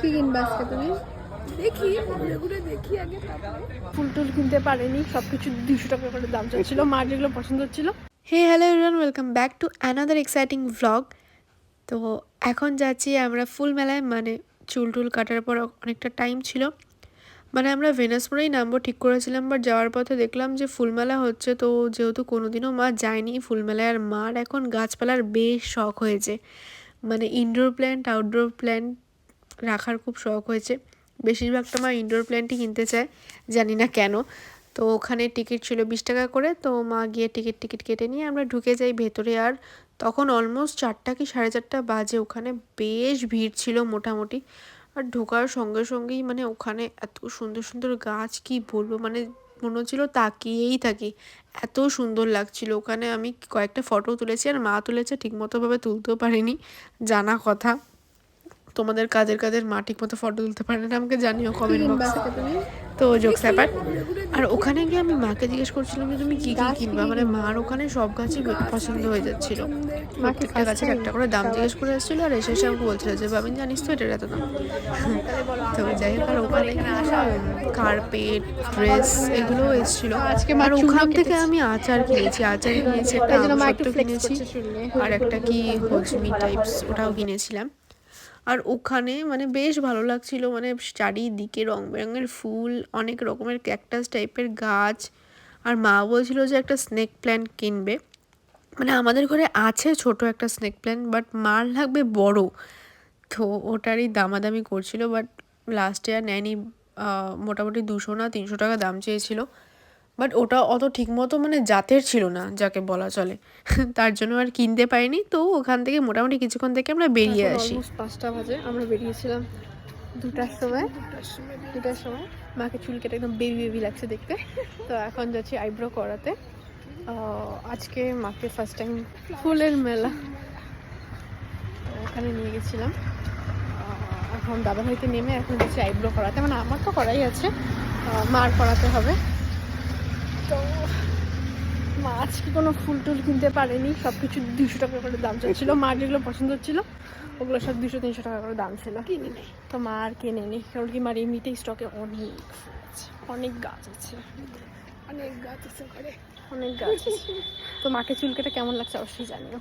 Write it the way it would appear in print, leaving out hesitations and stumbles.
কি কিনবে আজকে তুমি? দেখি ঘুরে ঘুরে দেখি আগে, ফুল টুল কিনতে পারেনি, সবকিছু 200 টাকা করে দাম চাচ্ছিল, মার যেগুলো পছন্দ হচ্ছিল। Hey hello everyone, welcome back to another exciting vlog. তো এখন যাচ্ছি আমরা ফুল মেলায়, মানে চুল টুল কাটার পর অনেকটা টাইম ছিল, মানে আমরা ভেনাসপুরেই নামবো ঠিক করেছিলাম, বাট যাওয়ার পথে দেখলাম যে ফুলমেলা হচ্ছে। তো যেহেতু কোনোদিনও মা যায়নি ফুলমেলায়, আর মার এখন গাছপালার বেশ শখ হয়েছে, মানে ইনডোর প্ল্যান্ট আউটডোর প্ল্যান্ট রাখার খুব শখ হয়েছে। বেশিরভাগটা মা ইনডোর প্ল্যান্টই কিনতে চায়, জানি না কেন। তো ওখানে টিকিট ছিল 20 টাকা করে, তো মা গিয়ে টিকিট কেটে নিয়ে আমরা ঢুকে যাই ভেতরে। আর তখন অলমোস্ট 4টা কি 4:30 বাজে, ওখানে বেশ ভিড় ছিল মোটামুটি। আর ঢোকার সঙ্গে সঙ্গেই মানে ওখানে এত সুন্দর সুন্দর গাছ, কি বলবো, মানে মনে হচ্ছিলো তাকিয়েই থাকি, এত সুন্দর লাগছিল ওখানে। আমি কয়েকটা ফটো তুলেছি, আর মা তুলেছে, ঠিকমতোভাবে তুলতেও পারিনি, জানা কথা। তোমাদের কাদের মা ঠিক মতো ফটো তুলতে পারে না আমাকে জানিও কমেন্ট বক্সে। তো জোকস ব্যাপার। আর ওখানে গিয়ে আমি মাকে জিজ্ঞেস করছিলাম যে তুমি কি কি কিনবা, মানে মার ওখানে সব গাছই পছন্দ হয়ে যাচ্ছিল, প্রত্যেকটা গাছের একটা করে দাম জিজ্ঞেস করে এসেছিলো। আর এসে আমাকে বলছিল যে বাবিন জানিস তো এটার এত দাম। তো যাই হোক, আর ওখানে কার্পেট, ড্রেস এগুলোও এসেছিলো। আর ওখান থেকে আমি আচার কিনেছি একটা আমসত্ত্ব কিনেছি, আর একটা কি হজমি টাইপস ওটাও কিনেছিলাম। আর ওখানে মানে বেশ ভালো লাগছিল, মানে চারিদিকে রং বেরঙের ফুল, অনেক রকমের ক্যাকটাস টাইপের গাছ। আর মা বলছিল যে একটা স্নেক প্ল্যান্ট কিনবে, মানে আমাদের ঘরে আছে ছোট একটা স্নেক প্ল্যান্ট, বাট মার লাগবে বড়। তো ওটারই দামাদামি করছিল, বাট লাস্টে আর নেয়নি। মোটামুটি 200 না 300 টাকা দাম চেয়েছিল, বাট ওটা অত ঠিকমতো মানে জাতের ছিল না যাকে বলা চলে, তার জন্য আর কিনতে পারিনি। তো ওখান থেকে মোটামুটি কিছুক্ষণ থেকে আমরা বেরিয়ে আসি। 5টা বাজে, আমরা বেরিয়েছিলাম 2টার সময়। মাকে চুল কেটে একদম বেবি লাগছে দেখতে। তো এখন যাচ্ছি আইব্রো করাতে। আজকে মাকে ফার্স্ট টাইম ফুলের মেলা, ওখানে নিয়ে গেছিলাম। এখন দাদাভাইতে নেমে এখন যাচ্ছি আইব্রো করাতে, মানে আমার তো করাই আছে, মার করাতে হবে। তো মা আজকে কোনো ফুল টুল কিনতে পারেনি, সব কিছু 200 টাকা করে দাম চাচ্ছিল, মার যেগুলো পছন্দ হচ্ছিল ওগুলো সব 200-300 টাকা করে দাম ছিল, কিনে নেই। তো মা আর কিনে নি, কারণ কি মার এমনিতেই স্টকে অনেক ফুল আছে, অনেক গাছ আছে ঘরে, অনেক গাছ আছে। তো মাকে চুল কেটে কেমন লাগছে অবশ্যই জানিও।